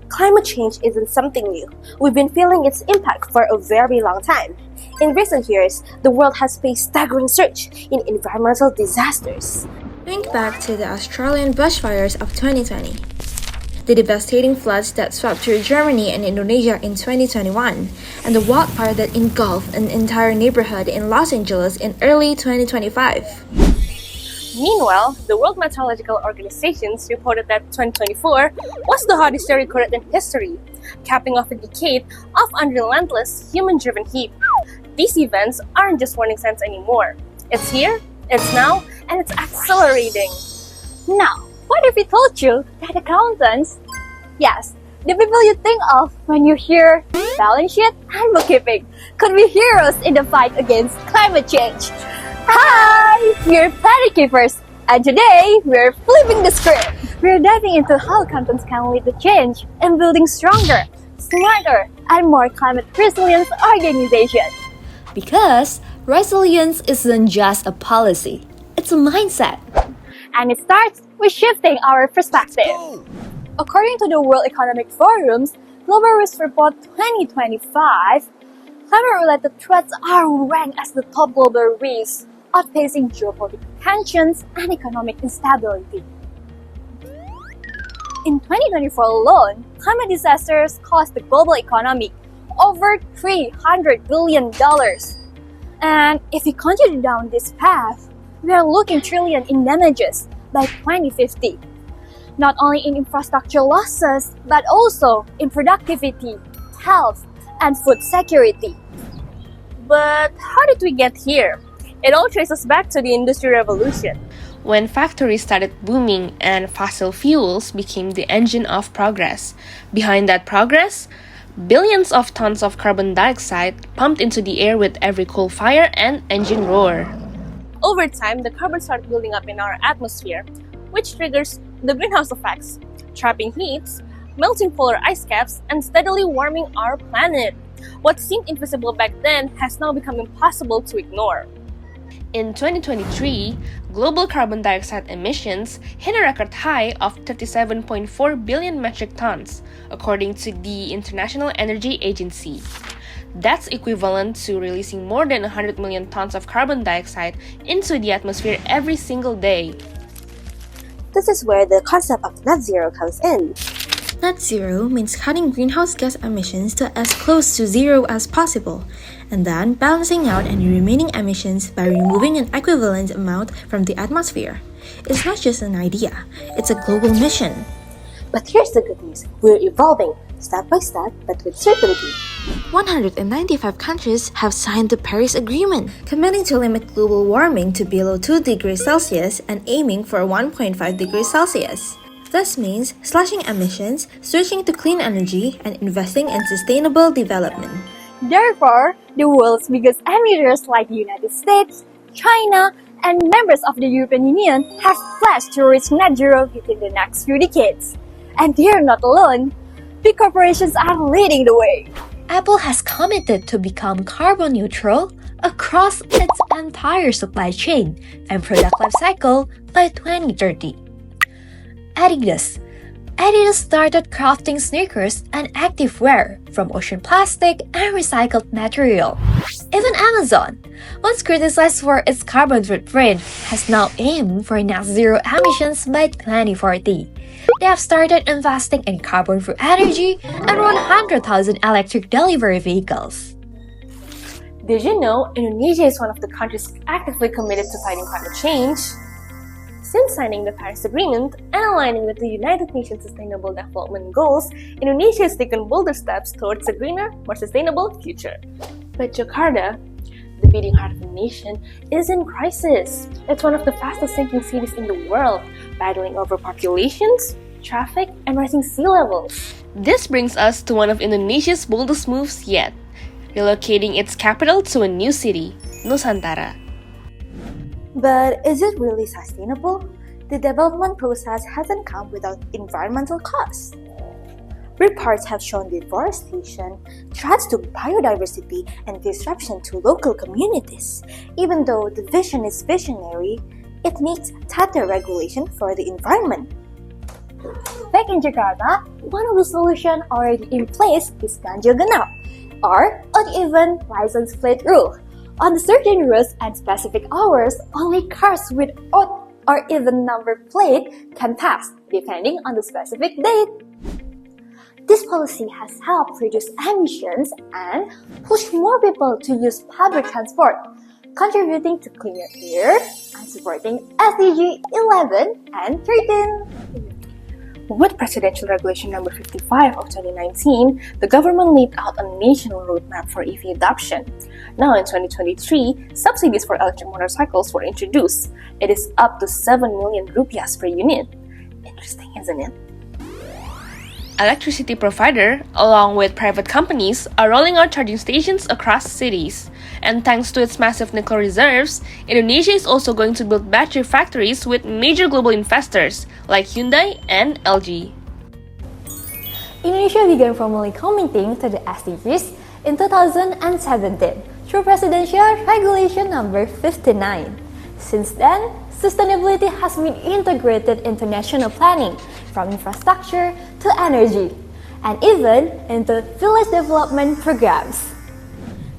Climate change isn't something new. We've been feeling its impact for a very long time. In recent years, the world has faced staggering surge in environmental disasters. Think back to the Australian bushfires of 2020, the devastating floods that swept through Germany and Indonesia in 2021, and the wildfire that engulfed an entire neighborhood in Los Angeles in early 2025. Meanwhile, the World Meteorological Organization reported that 2024 was the hottest year recorded in history, capping off a decade of unrelentless human-driven heat. These events aren't just warning signs anymore. It's here, it's now, and it's accelerating. Now, what if we told you that accountants, yes, the people you think of when you hear balance sheet and bookkeeping, could be heroes in the fight against climate change? Hi! We're Planet Keepers, and today we're flipping the script. We're diving into how accountants can lead the change and building stronger, smarter, and more climate resilient organizations. Because resilience isn't just a policy, it's a mindset. And it starts with shifting our perspective. According to the World Economic Forum's Global Risk Report 2025, climate-related threats are ranked as the top global risks, outpacing geopolitical tensions and economic instability. In 2024 alone, climate disasters cost the global economy over $300 billion. And if we continue down this path, we are looking trillion in damages by 2050. Not only in infrastructure losses, but also in productivity, health, and food security. But how did we get here? It all traces back to the Industrial Revolution, when factories started booming and fossil fuels became the engine of progress. Behind that progress, billions of tons of carbon dioxide pumped into the air with every coal fire and engine roar. Over time, the carbon started building up in our atmosphere, which triggers the greenhouse effects, trapping heats, melting polar ice caps, and steadily warming our planet. What seemed invisible back then has now become impossible to ignore. In 2023, global carbon dioxide emissions hit a record high of 37.4 billion metric tons, according to the International Energy Agency. That's equivalent to releasing more than 100 million tons of carbon dioxide into the atmosphere every single day. This is where the concept of net zero comes in. Net zero means cutting greenhouse gas emissions to as close to zero as possible, and then balancing out any remaining emissions by removing an equivalent amount from the atmosphere. It's not just an idea, it's a global mission. But here's the good news, we're evolving, step by step, but with certainty. 195 countries have signed the Paris Agreement, committing to limit global warming to below 2 degrees Celsius and aiming for 1.5 degrees Celsius. This means slashing emissions, switching to clean energy, and investing in sustainable development. Therefore, the world's biggest emitters like the United States, China, and members of the European Union have pledged to reach net zero within the next few decades. And they're not alone. Big corporations are leading the way. Apple has committed to become carbon neutral across its entire supply chain and product life cycle by 2030. Adidas started crafting sneakers and activewear from ocean plastic and recycled material. Even Amazon, once criticized for its carbon footprint, has now aimed for net zero emissions by 2040. They have started investing in carbon-free energy and 100,000 electric delivery vehicles. Did you know Indonesia is one of the countries actively committed to fighting climate change? Since signing the Paris Agreement and aligning with the United Nations Sustainable Development Goals, Indonesia has taken bolder steps towards a greener, more sustainable future. But Jakarta, the beating heart of the nation, is in crisis. It's one of the fastest sinking cities in the world, battling overpopulations, traffic, and rising sea levels. This brings us to one of Indonesia's boldest moves yet, relocating its capital to a new city, Nusantara. But is it really sustainable? The development process hasn't come without environmental costs. Reports have shown deforestation, threats to biodiversity, and disruption to local communities. Even though the vision is visionary, it needs tighter regulation for the environment. Back in Jakarta, one of the solutions already in place is ganjil genap, or odd-even license plate rule. On certain routes and specific hours, only cars with odd or even number plate can pass, depending on the specific date. This policy has helped reduce emissions and push more people to use public transport, contributing to cleaner air and supporting SDG 11 and 13. With Presidential Regulation Number 55 of 2019, the government laid out a national roadmap for EV adoption. Now in 2023, subsidies for electric motorcycles were introduced. It is up to 7 million rupiahs per unit. Interesting, isn't it? Electricity provider, along with private companies, are rolling out charging stations across cities. And thanks to its massive nickel reserves, Indonesia is also going to build battery factories with major global investors like Hyundai and LG. Indonesia began formally committing to the SDGs in 2017 through Presidential Regulation Number 59. Since then, sustainability has been integrated into national planning, from infrastructure to energy, and even into village development programs.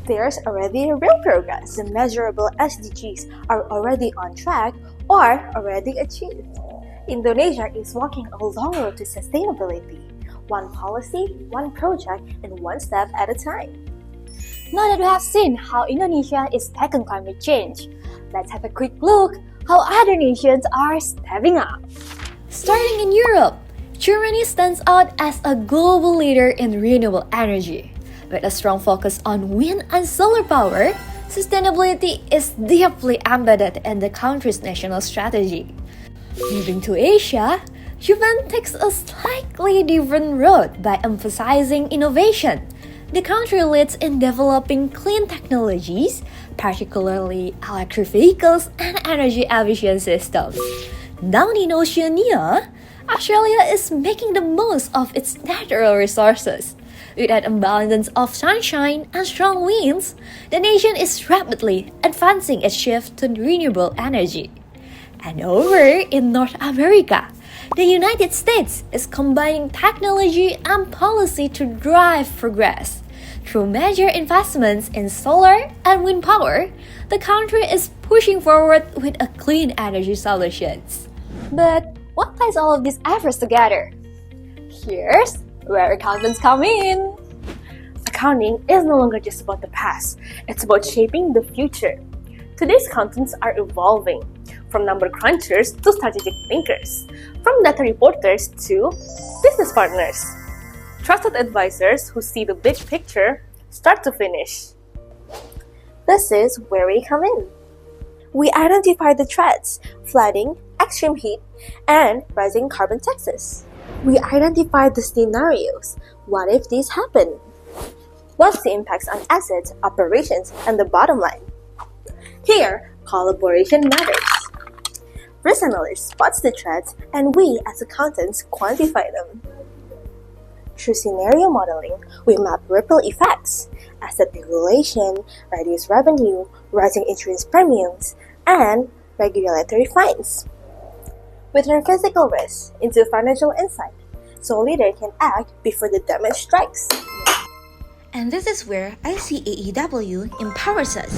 There's already real progress. The measurable SDGs are already on track or already achieved. Indonesia is walking a long road to sustainability, one policy, one project, and one step at a time. Now that we have seen how Indonesia is tackling climate change, let's have a quick look how other nations are stepping up. Starting in Europe, Germany stands out as a global leader in renewable energy. With a strong focus on wind and solar power, sustainability is deeply embedded in the country's national strategy. Moving to Asia, Japan takes a slightly different road by emphasizing innovation. The country leads in developing clean technologies, particularly electric vehicles and energy-efficient systems. Down in Oceania, Australia is making the most of its natural resources. With an abundance of sunshine and strong winds, the nation is rapidly advancing its shift to renewable energy. And over in North America, the United States is combining technology and policy to drive progress. Through major investments in solar and wind power, the country is pushing forward with a clean energy solutions. But what ties all of these efforts together? Here's where accountants come in. Accounting is no longer just about the past, it's about shaping the future. Today's accountants are evolving, from number crunchers to strategic thinkers, from data reporters to business partners. Trusted advisors who see the big picture, start to finish. This is where we come in. We identify the threats: flooding, extreme heat, and rising carbon taxes. We identify the scenarios. What if these happen? What's the impacts on assets, operations, and the bottom line? Here, collaboration matters. Risk analyst spots the threats, and we as accountants quantify them. Through scenario modeling, we map ripple effects, asset degradation, reduced revenue, rising insurance premiums, and regulatory fines. We turn physical risk into financial insight, so a leader can act before the damage strikes. And this is where ICAEW empowers us,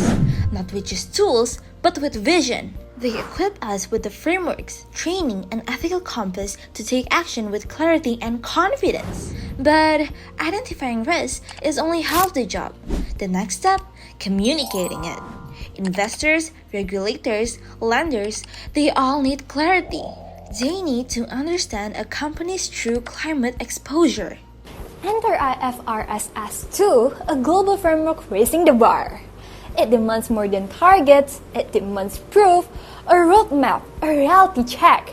not with just tools, but with vision. They equip us with the frameworks, training, and ethical compass to take action with clarity and confidence. But identifying risk is only half the job. The next step, communicating it. Investors, regulators, lenders, they all need clarity. They need to understand a company's true climate exposure. Enter IFRS S2, a global framework raising the bar. It demands more than targets, it demands proof, a roadmap, a reality check.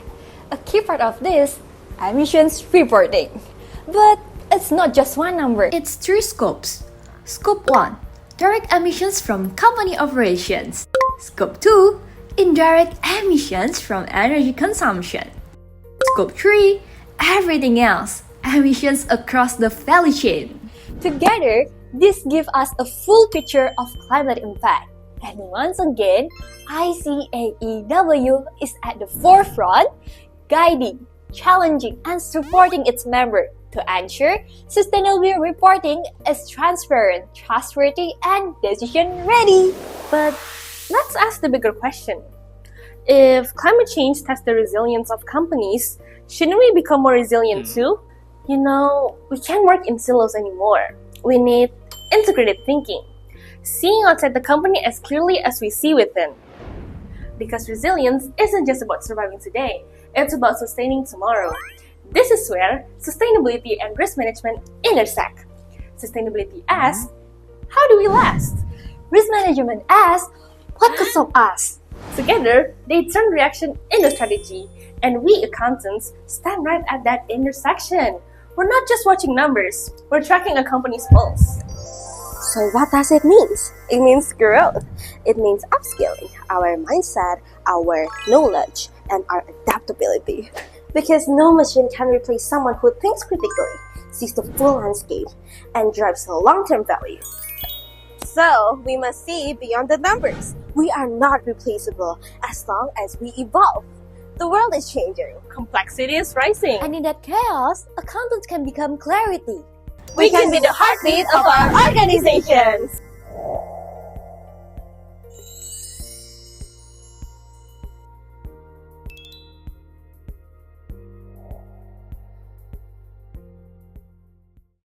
A key part of this, emissions reporting. But it's not just one number. It's three scopes. Scope 1, direct emissions from company operations. Scope 2, indirect emissions from energy consumption. Scope 3, everything else, emissions across the value chain. Together, this gives us a full picture of climate impact. And once again, ICAEW is at the forefront, guiding, challenging and supporting its member to ensure sustainability reporting is transparent, trustworthy, and decision-ready. But let's ask the bigger question. If climate change tests the resilience of companies, shouldn't we become more resilient too? You know, we can't work in silos anymore. We need integrated thinking, seeing outside the company as clearly as we see within. Because resilience isn't just about surviving today, it's about sustaining tomorrow. This is where sustainability and risk management intersect. Sustainability asks, how do we last? Risk management asks, what could stop us? Together, they turn reaction into strategy, and we accountants stand right at that intersection. We're not just watching numbers, we're tracking a company's pulse. So what does it mean? It means growth. It means upskilling our mindset, our knowledge, and our adaptability. Because no machine can replace someone who thinks critically, sees the full landscape, and drives long-term value. So we must see beyond the numbers. We are not replaceable as long as we evolve. The world is changing. Complexity is rising. And in that chaos, accountants can become clarity. We can be the heartbeat of our organizations.